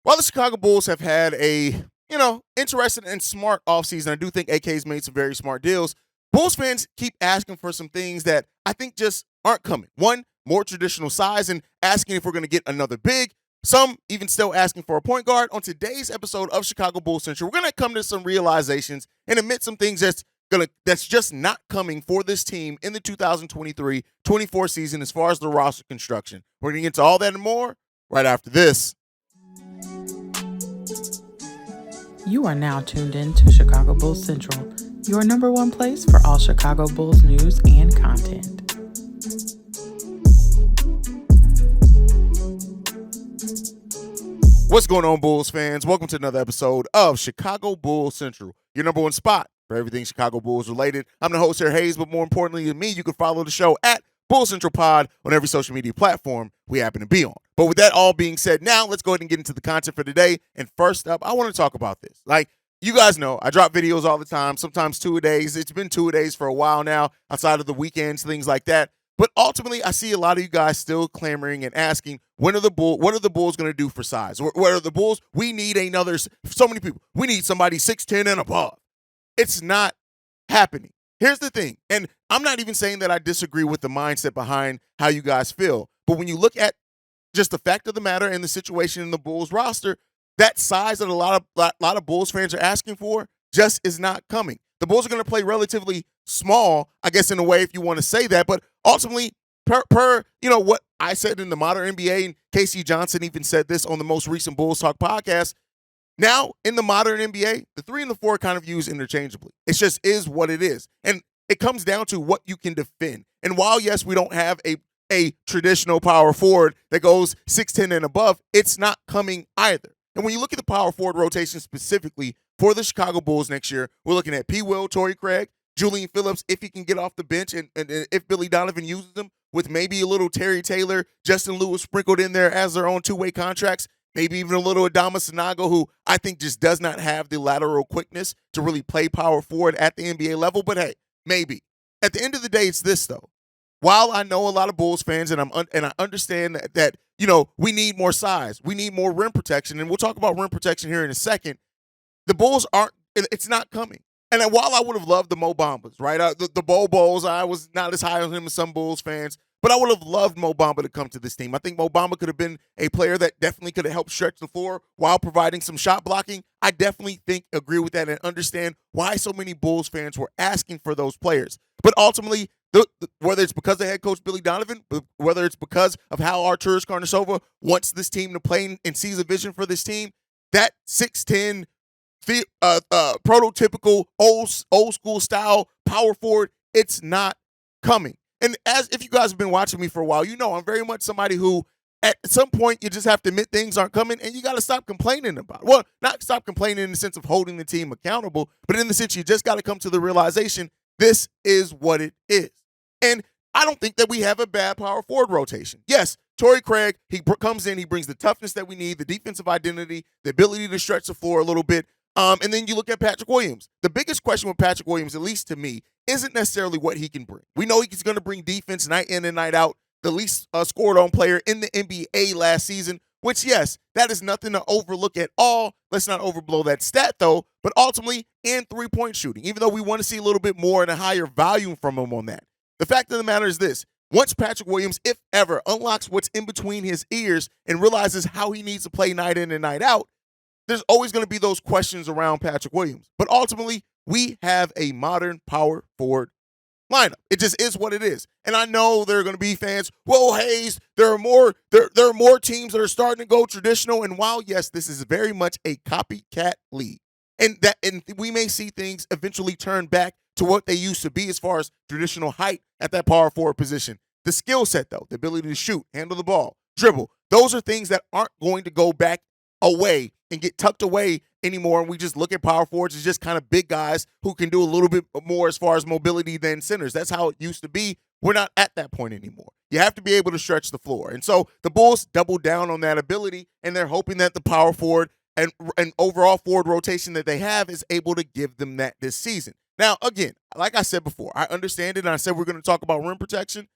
While the Chicago Bulls have had a, interesting and smart offseason, I do think AK's made some very smart deals. Bulls fans keep asking for some things that I think just aren't coming. One, more traditional size and asking if we're going to get another big. Some even still asking for a point guard. On today's episode of Chicago Bulls Central, we're going to come to some realizations and admit some things that's just not coming for this team in the 2023-24 season as far as the roster construction. We're going to get into all that and more right after this. You are now tuned in to Chicago Bulls Central, your number one place for all Chicago Bulls news and content. What's going on, Bulls fans? Welcome to another episode of Chicago Bulls Central, your number one spot for everything Chicago Bulls related. I'm the host here, Haize, but more importantly than me, you can follow the show at Bulls Central Pod on every social media platform we happen to be on. But with that all being said, now let's go ahead and get into the content for today. And first up, I want to talk about this. Like, you guys know, I drop videos all the time, sometimes 2 a days. It's been 2 a days for a while now, outside of the weekends, things like that. But ultimately, I see a lot of you guys still clamoring and asking, what are the Bulls going to do for size? What are the Bulls? We need so many people. We need somebody 6'10" and above. It's not happening. Here's the thing, and I'm not even saying that I disagree with the mindset behind how you guys feel, but when you look at just the fact of the matter and the situation in the Bulls roster, that size that a lot of Bulls fans are asking for just is not coming. The Bulls are going to play relatively small, I guess, in a way, if you want to say that, but ultimately, per what I said in the modern NBA, and Casey Johnson even said this on the most recent Bulls Talk podcast. Now, in the modern NBA, the 3 and the 4 kind of used interchangeably. It just is what it is. And it comes down to what you can defend. And while, yes, we don't have a traditional power forward that goes 6'10" and above, it's not coming either. And when you look at the power forward rotation specifically for the Chicago Bulls next year, we're looking at P. Will, Torrey Craig, Julian Phillips, if he can get off the bench, and if Billy Donovan uses them, with maybe a little Terry Taylor, Justin Lewis sprinkled in there as their own two-way contracts. Maybe even a little Adama Sanago, who I think just does not have the lateral quickness to really play power forward at the NBA level. But hey, maybe. At the end of the day, it's this, though. While I know a lot of Bulls fans, and I understand that we need more size, we need more rim protection, and we'll talk about rim protection here in a second, the Bulls it's not coming. And while I would have loved the Mo Bambas, right, the Bobos, I was not as high on him as some Bulls fans, but I would have loved Mo Bamba to come to this team. I think Mo Bamba could have been a player that definitely could have helped stretch the floor while providing some shot blocking. I definitely agree with that and understand why so many Bulls fans were asking for those players. But ultimately, whether it's because of head coach Billy Donovan, whether it's because of how Arturas Karnisovas wants this team to play and sees a vision for this team, that 6'10", prototypical old school style power forward, it's not coming. And if you guys have been watching me for a while, you know I'm very much somebody who, at some point, you just have to admit things aren't coming, and you got to stop complaining about it. Well, not stop complaining in the sense of holding the team accountable, but in the sense you just got to come to the realization this is what it is. And I don't think that we have a bad power forward rotation. Yes, Torrey Craig, he comes in, he brings the toughness that we need, the defensive identity, the ability to stretch the floor a little bit. And then you look at Patrick Williams. The biggest question with Patrick Williams, at least to me, isn't necessarily what he can bring. We know he's going to bring defense night in and night out, the least scored on player in the NBA last season, which, yes, that is nothing to overlook at all. Let's not overblow that stat, though. But ultimately, in three-point shooting, even though we want to see a little bit more and a higher volume from him on that. The fact of the matter is this. Once Patrick Williams, if ever, unlocks what's in between his ears and realizes how he needs to play night in and night out, there's always going to be those questions around Patrick Williams. But ultimately, we have a modern power forward lineup. It just is what it is. And I know there are going to be fans, well, Haize, there are more teams that are starting to go traditional. And while, yes, this is very much a copycat league, and we may see things eventually turn back to what they used to be as far as traditional height at that power forward position. The skill set, though, the ability to shoot, handle the ball, dribble, those are things that aren't going to go back away and get tucked away anymore. And we just look at power forwards as just kind of big guys who can do a little bit more as far as mobility than centers. That's how it used to be. We're not at that point anymore. You have to be able to stretch the floor. And so the Bulls double down on that ability, and they're hoping that the power forward and overall forward rotation that they have is able to give them that this season. Now, again, like I said before, I understand it, and I said we're going to talk about rim protection.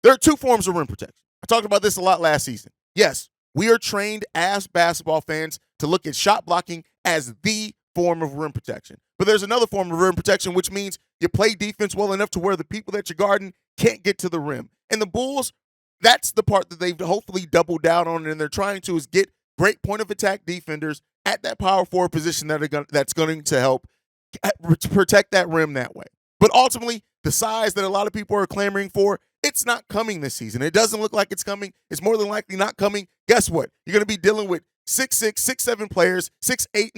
There are two forms of rim protection. I talked about this a lot last season. Yes, we are trained as basketball fans to look at shot blocking as the form of rim protection. But there's another form of rim protection, which means you play defense well enough to where the people that you're guarding can't get to the rim. And the Bulls, that's the part that they've hopefully doubled down on, and they're trying to is get great point of attack defenders at that power forward position that's going to help protect that rim that way. But ultimately, the size that a lot of people are clamoring for, it's not coming this season. It doesn't look like it's coming. It's more than likely not coming. Guess what? You're going to be dealing with 6'6", 6'7" players, 6'8"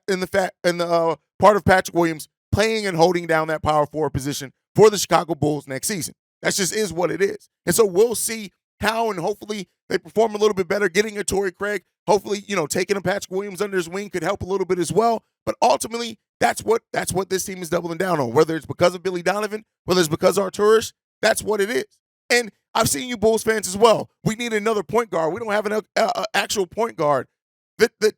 in the part of Patrick Williams playing and holding down that power forward position for the Chicago Bulls next season. That just is what it is. And so we'll see how, and hopefully they perform a little bit better. Getting a Torrey Craig, hopefully, taking a Patrick Williams under his wing could help a little bit as well. But ultimately, that's what this team is doubling down on. Whether it's because of Billy Donovan, whether it's because of Arturas, that's what it is. And I've seen you Bulls fans as well. We need another point guard. We don't have an actual point guard. The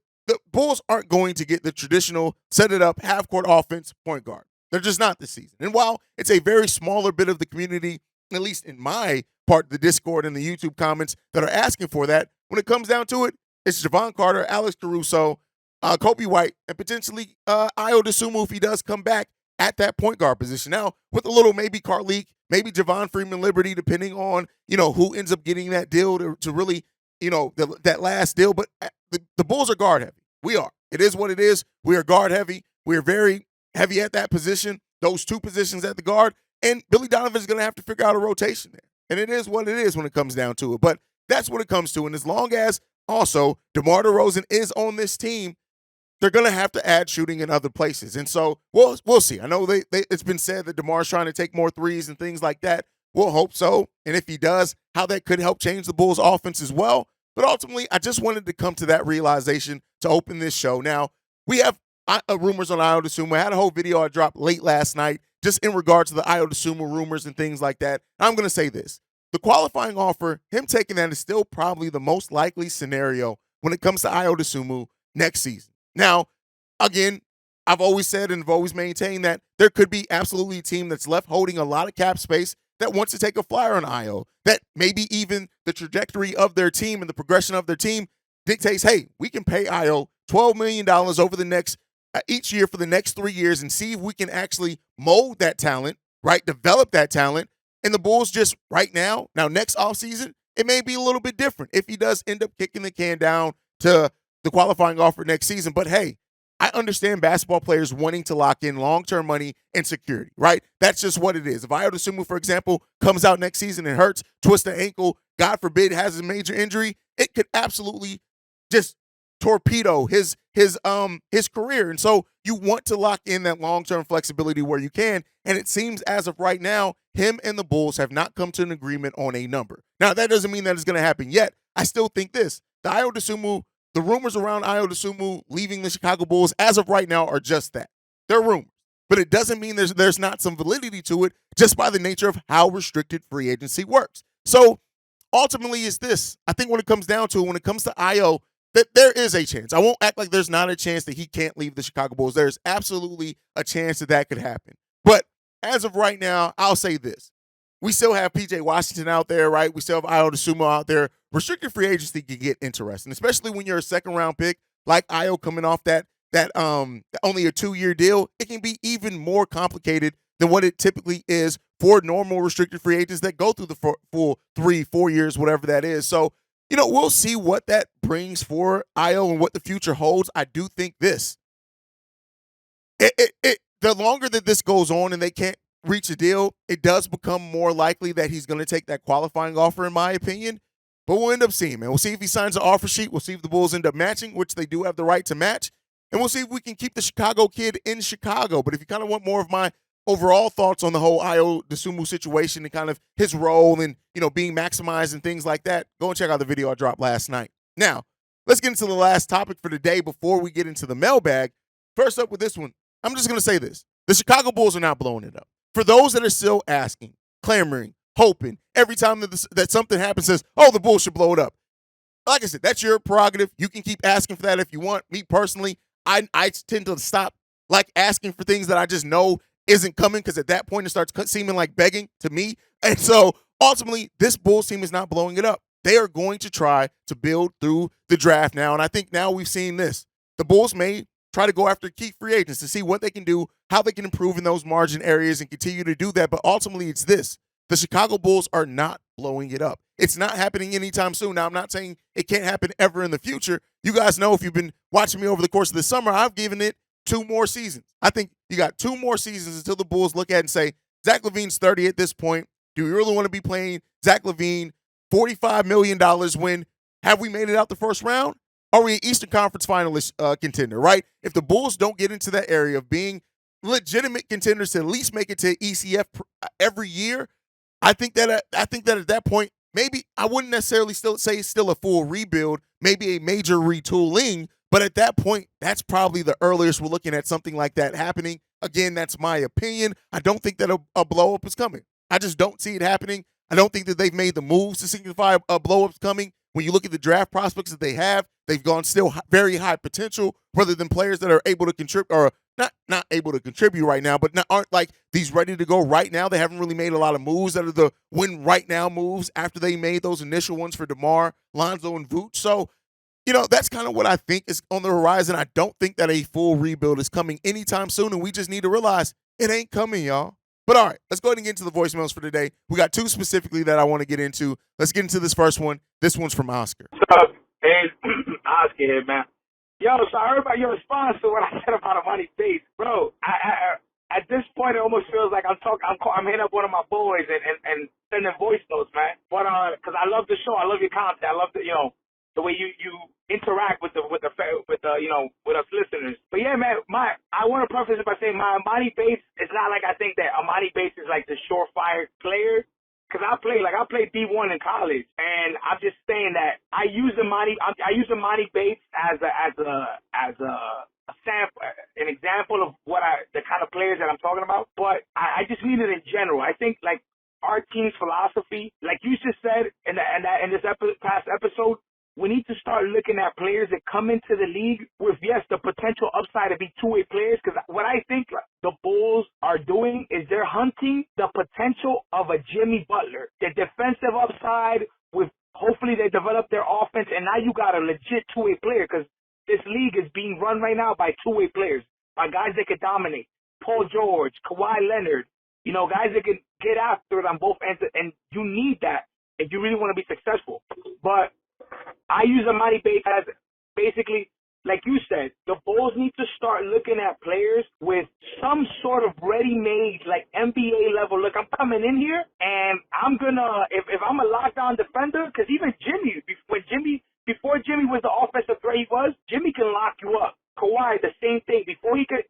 Bulls aren't going to get the traditional set-it-up, half-court offense point guard. They're just not this season. And while it's a very smaller bit of the community, at least in my part of the Discord and the YouTube comments, that are asking for that, when it comes down to it, it's Javon Carter, Alex Caruso, Kobe White, and potentially Ayho Dosunmu if he does come back at that point guard position. Now, with a little maybe Carleek, maybe Javon Freeman Liberty, depending on, who ends up getting that deal to really, that last deal. But the Bulls are guard heavy. We are. It is what it is. We are guard heavy. We are very heavy at that position, those two positions at the guard. And Billy Donovan is going to have to figure out a rotation there. And it is what it is when it comes down to it. But that's what it comes to. And as long as also DeMar DeRozan is on this team, they're going to have to add shooting in other places. And so we'll see. I know it's been said that DeMar's trying to take more threes and things like that. We'll hope so. And if he does, how that could help change the Bulls' offense as well. But ultimately, I just wanted to come to that realization to open this show. Now, we have rumors on Ayho Dosunmu. I had a whole video I dropped late last night just in regards to the Ayho Dosunmu rumors and things like that. I'm going to say this. The qualifying offer, him taking that is still probably the most likely scenario when it comes to Ayho Dosunmu next season. Now, again, I've always said and I've always maintained that there could be absolutely a team that's left holding a lot of cap space that wants to take a flyer on Ayho, that maybe even the trajectory of their team and the progression of their team dictates, hey, we can pay Ayho $12 million over the next each year for the next 3 years and see if we can actually mold that talent, right, develop that talent. And the Bulls just right now next offseason, it may be a little bit different if he does end up kicking the can down to the qualifying offer next season. But hey, I understand basketball players wanting to lock in long-term money and security, right? That's just what it is. If Ayho Dosunmu, for example, comes out next season and hurts, twists an ankle, God forbid, has a major injury, it could absolutely just torpedo his career. And so you want to lock in that long-term flexibility where you can. And it seems as of right now, him and the Bulls have not come to an agreement on a number. Now, that doesn't mean that it's going to happen yet. I still think this. The rumors around Ayho Dosunmu leaving the Chicago Bulls as of right now are just that. They're rumors. But it doesn't mean there's not some validity to it just by the nature of how restricted free agency works. So ultimately it's this. I think when it comes down to it, when it comes to Ayho, that there is a chance. I won't act like there's not a chance that he can't leave the Chicago Bulls. There's absolutely a chance that could happen. But as of right now, I'll say this. We still have P.J. Washington out there, right? We still have Ayho Dosunmu out there. Restricted free agency can get interesting, especially when you're a second-round pick like Ayho coming off that only a 2-year deal. It can be even more complicated than what it typically is for normal restricted free agents that go through the full 3-4 years, whatever that is. So, we'll see what that brings for Ayho and what the future holds. I do think this. The longer that this goes on and they can't reach a deal, it does become more likely that he's going to take that qualifying offer, in my opinion. But we'll end up seeing, man. We'll see if he signs an offer sheet. We'll see if the Bulls end up matching, which they do have the right to match. And we'll see if we can keep the Chicago kid in Chicago. But if you kind of want more of my overall thoughts on the whole Ayho Dosunmu situation and kind of his role and, being maximized and things like that, go and check out the video I dropped last night. Now, let's get into the last topic for today before we get into the mailbag. First up with this one, I'm just going to say this. The Chicago Bulls are not blowing it up. For those that are still asking, clamoring, hoping, every time that something happens says, oh, the Bulls should blow it up. Like I said, that's your prerogative. You can keep asking for that if you want. Me personally, I tend to stop asking for things that I just know isn't coming, because at that point it starts seeming like begging to me. And so ultimately, this Bulls team is not blowing it up. they are going to try to build through the draft now. And I think now we've seen this. The Bulls may try to go after key free agents to see what they can do, how they can improve in those margin areas and continue to do that. But ultimately, it's this. The Chicago Bulls are not blowing it up. It's not happening anytime soon. Now, I'm not saying it can't happen ever in the future. You guys know, if you've been watching me over the course of the summer, I've given it 2 more seasons. I think you got 2 more seasons until the Bulls look at it and say, Zach LaVine's 30 at this point. Do we really want to be playing Zach LaVine $45 million when have we made it out the first round? Are we an Eastern Conference finalist contender, right? If the Bulls don't get into that area of being legitimate contenders to at least make it to ECF every year, I think that at that point, maybe I wouldn't necessarily still say still a full rebuild, maybe a major retooling, but at that point, that's probably the earliest we're looking at something like that happening. Again, that's my opinion. I don't think that a blow-up is coming. I just don't see it happening. I don't think that they've made the moves to signify a blow-up's coming. When you look at the draft prospects that they have, they've gone still very high potential, rather than players that are able to contribute or not able to contribute right now, but aren't like these ready to go right now. They haven't really made a lot of moves that are the win right now moves after they made those initial ones for DeMar, Lonzo, and Vooch. So, that's kind of what I think is on the horizon. I don't think that a full rebuild is coming anytime soon, and we just need to realize it ain't coming, y'all. But all right, let's go ahead and get into the voicemails for today. We got 2 specifically that I want to get into. Let's get into this first one. This one's from Oscar. What's up? Hey, Oscar here, man. Yo, so I heard about your response to what I said about Armani Bates. Bro, I at this point, it almost feels like I'm hitting up one of my boys and sending voice notes, man. But because I love the show, I love your content, I love the way you interact with us listeners. But yeah, man, I want to preface it by saying my Armani Bates, it's not like I think that Armani Bates is like the surefire player. Cause I played D1 in college, and I'm just saying that I use Armani Bates as a sample, an example of the kind of players that I'm talking about. But I just mean it in general. I think like our team's philosophy, like you just said in this past episode, we need to start looking at players that come into the league with, yes, the potential upside to be two-way players. Because what I think the Bulls are doing is they're hunting the potential of a Jimmy Butler, the defensive upside with hopefully they develop their offense. And now you got a legit two-way player, because this league is being run right now by two-way players, by guys that can dominate. Paul George, Kawhi Leonard, guys that can get after it on both ends. And you need that if you really want to be successful. But I use Armani Bates as basically, like you said, the Bulls need to start looking at players with some sort of ready-made, like NBA level. Look, I'm coming in here and I'm gonna, if I'm a lockdown defender, because even Jimmy, before Jimmy was the offensive threat he was, Jimmy can lock you up. Kawhi, the same thing. Before he could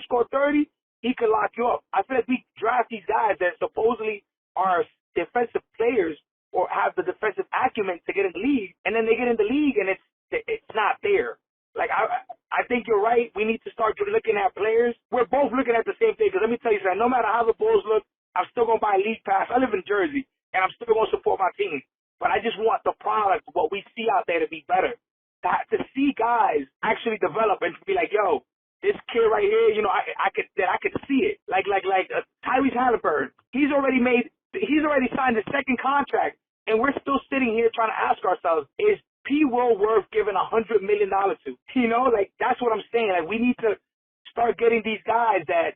score 30, he could lock you up. I feel like we draft these guys that supposedly are defensive players or have the defensive acumen to get in the league, and then they get in the league and it's not there. Like, I think you're right. We need to start looking at players. We're both looking at the same thing, because let me tell you something. No matter how the Bulls look, I'm still going to buy a league pass. I live in Jersey, and I'm still going to support my team. But I just want the product, what we see out there, to be better. To see guys actually develop and to be like, yo, this kid right here, I could see it. Like Tyrese Halliburton. He's already signed his second contract. And we're still sitting here trying to ask ourselves, is P. Will worth giving $100 million to? Like, that's what I'm saying. Like, we need to start getting these guys that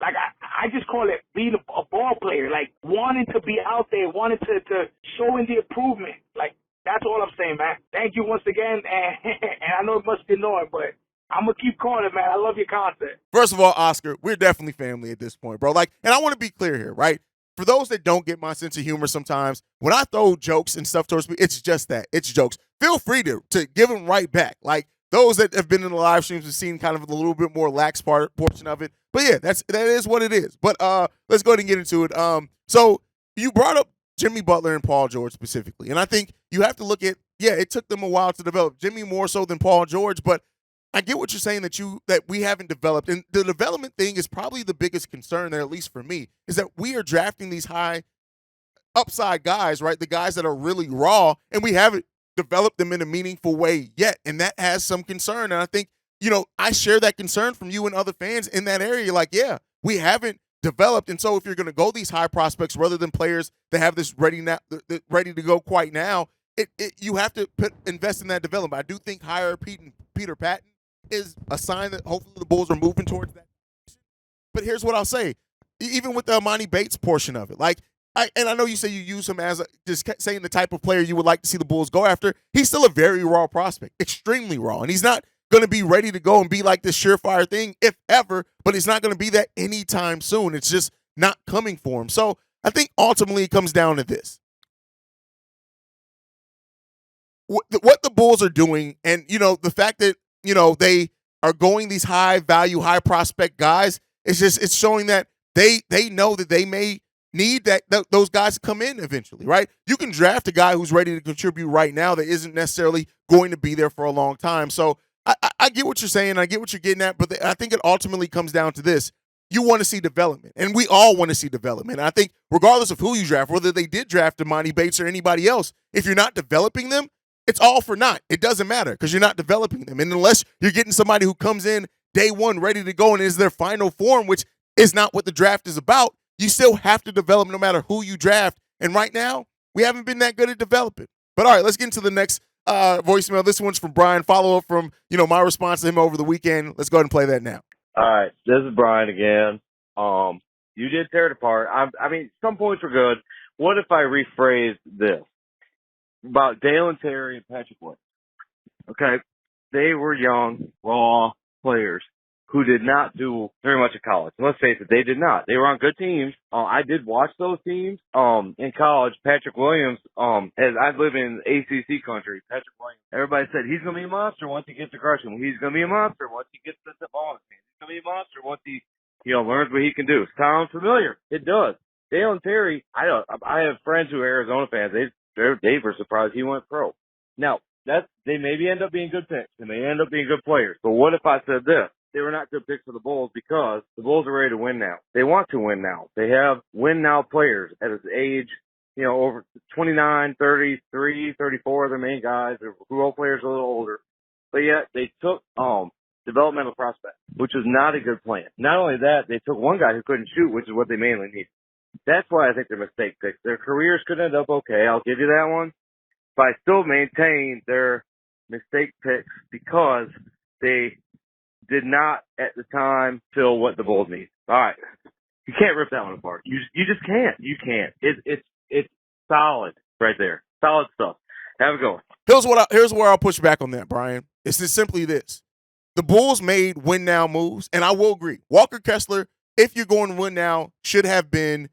like, I just call it being a ball player, like wanting to be out there, wanting to showing the improvement. Like, that's all I'm saying, man. Thank you once again. And I know it must be annoying, but I'm going to keep calling, man. I love your content. First of all, Oscar, we're definitely family at this point, bro. Like, and I want to be clear here, right? For those that don't get my sense of humor sometimes, when I throw jokes and stuff towards me, it's just that. It's jokes. Feel free to give them right back. Like, those that have been in the live streams have seen kind of a little bit more lax portion of it. But yeah, that is what it is. But let's go ahead and get into it. So you brought up Jimmy Butler and Paul George specifically. And I think you have to look at, it took them a while to develop. Jimmy more so than Paul George, but I get what you're saying that we haven't developed. And the development thing is probably the biggest concern there, at least for me, is that we are drafting these high upside guys, right? The guys that are really raw, and we haven't developed them in a meaningful way yet. And that has some concern. And I think, I share that concern from you and other fans in that area. Like, yeah, we haven't developed. And so if you're going to go these high prospects rather than players that have this ready to go quite now, you have to invest in that development. I do think hire Peter Patton is a sign that hopefully the Bulls are moving towards that. But here's what I'll say. Even with the Armani Bates portion of it, I know you say you use him as just saying the type of player you would like to see the Bulls go after. He's still a very raw prospect, extremely raw, and he's not going to be ready to go and be like this surefire thing, if ever, but it's not going to be that anytime soon. It's just not coming for him. So I think ultimately it comes down to this. What the Bulls are doing, and, the fact that, they are going these high value, high prospect guys, it's showing that they know that they may need those guys to come in eventually, right? You can draft a guy who's ready to contribute right now that isn't necessarily going to be there for a long time. So I get what you're saying. I get what you're getting at, but I think it ultimately comes down to this. You want to see development, and we all want to see development. And I think regardless of who you draft, whether they did draft Armani Bates or anybody else, if you're not developing them, it's all for naught. It doesn't matter because you're not developing them. And unless you're getting somebody who comes in day one ready to go and is their final form, which is not what the draft is about, you still have to develop no matter who you draft. And right now, we haven't been that good at developing. But all right, let's get into the next voicemail. This one's from Brian. Follow up from, my response to him over the weekend. Let's go ahead and play that now. All right, this is Brian again. You did tear it apart. I mean, some points were good. What if I rephrase this about Dale and Terry and Patrick Williams? Okay, they were young, raw players who did not do very much at college. Let's face it, they did not. They were on good teams. I did watch those teams. In college, Patrick Williams, as I live in ACC country, Patrick Williams, everybody said he's going to be a monster once he gets to Gresham. He's going to be a monster once he gets to the ball. He's going to be a monster once he, learns what he can do. Sounds familiar. It does. Dale and Terry, I have friends who are Arizona fans. They were surprised he went pro. Now, they maybe end up being good picks. They may end up being good players. But what if I said this? They were not good picks for the Bulls because the Bulls are ready to win now. They want to win now. They have win now players at his age, over 29, 33, 34 are their main guys. The role players are a little older. But yet they took developmental prospects, which was not a good plan. Not only that, they took one guy who couldn't shoot, which is what they mainly need. That's why I think they're mistake picks. Their careers could end up okay. I'll give you that one. But I still maintain their mistake picks because they did not at the time fill what the Bulls need. All right. You can't rip that one apart. You just can't. You can't. It's solid right there. Solid stuff. Have a go. Here's where I'll push back on that, Brian. It's just simply this. The Bulls made win now moves, and I will agree. Walker Kessler, if you're going to win now, should have been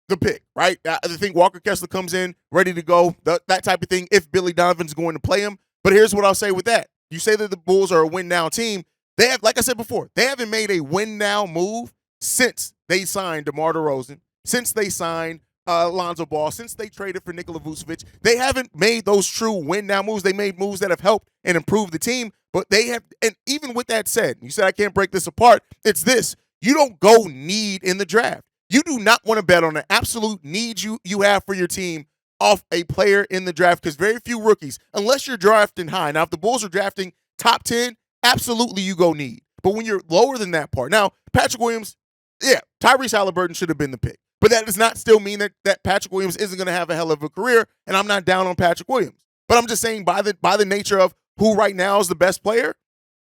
the pick, right? I think Walker Kessler comes in ready to go, that type of thing, if Billy Donovan's going to play him. But here's what I'll say with that. You say that the Bulls are a win-now team. They have, like I said before, they haven't made a win-now move since they signed DeMar DeRozan, since they signed Lonzo Ball, since they traded for Nikola Vucevic. They haven't made those true win-now moves. They made moves that have helped and improved the team. But they have, and even with that said, you said I can't break this apart, it's this. You don't go need in the draft. You do not want to bet on an absolute need you have for your team off a player in the draft because very few rookies, unless you're drafting high. Now, if the Bulls are drafting top 10, absolutely you go need. But when you're lower than that part, now, Patrick Williams, yeah, Tyrese Halliburton should have been the pick. But that does not still mean that Patrick Williams isn't going to have a hell of a career, and I'm not down on Patrick Williams. But I'm just saying by the nature of who right now is the best player,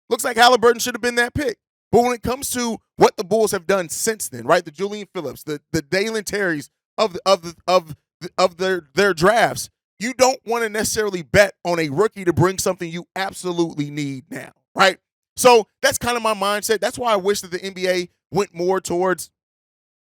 looks like Halliburton should have been that pick. But when it comes to what the Bulls have done since then, right, the Julian Phillips, the Dalen Terrys of their drafts, you don't want to necessarily bet on a rookie to bring something you absolutely need now, right? So that's kind of my mindset. That's why I wish that the NBA went more towards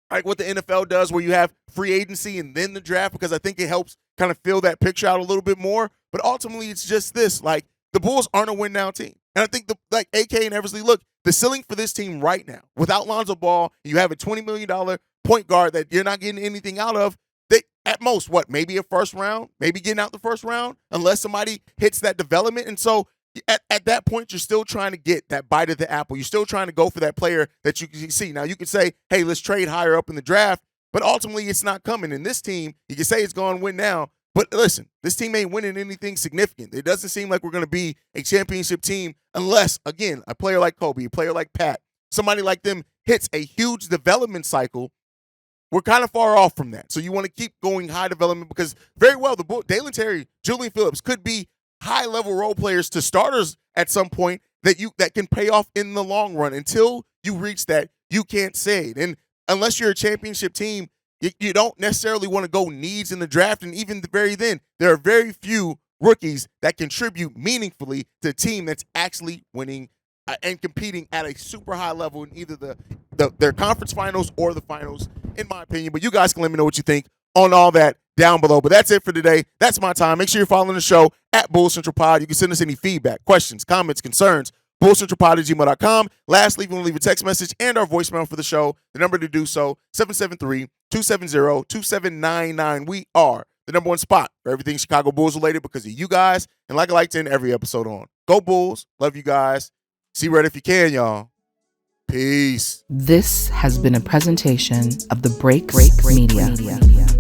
like what the NFL does, where you have free agency and then the draft, because I think it helps kind of fill that picture out a little bit more. But ultimately, it's just this: like the Bulls aren't a win now team, and I think like AK and Eversley, look, the ceiling for this team right now, without Lonzo Ball, you have a $20 million point guard that you're not getting anything out of. They at most maybe a first round, maybe getting out the first round, unless somebody hits that development. And so at that point, you're still trying to get that bite of the apple. You're still trying to go for that player that you can see. Now, you could say, hey, let's trade higher up in the draft, but ultimately it's not coming. In this team, you can say it's going to win now, but listen, this team ain't winning anything significant. It doesn't seem like we're going to be a championship team unless, again, a player like Kobe, a player like Pat, somebody like them hits a huge development cycle we're kind of far off from that. So you want to keep going high development because very well, Dalen Terry, Julian Phillips could be high-level role players to starters at some point that can pay off in the long run. Until you reach that, you can't say it. And unless you're a championship team, you don't necessarily want to go needs in the draft. And even very then, there are very few rookies that contribute meaningfully to a team that's actually winning and competing at a super high level in either their conference finals or the finals, in my opinion. But you guys can let me know what you think on all that down below. But that's it for today. That's my time. Make sure you're following the show at Bull Central Pod. You can send us any feedback, questions, comments, concerns, bullcentralpod@gmail.com. Lastly, if you want to leave a text message and our voicemail for the show, the number to do so, 773-270-2799. We are the number one spot for everything Chicago Bulls related because of you guys. And like I like to end every episode on, go Bulls. Love you guys. See red if you can, y'all. Peace. This has been a presentation of the Breaks Media.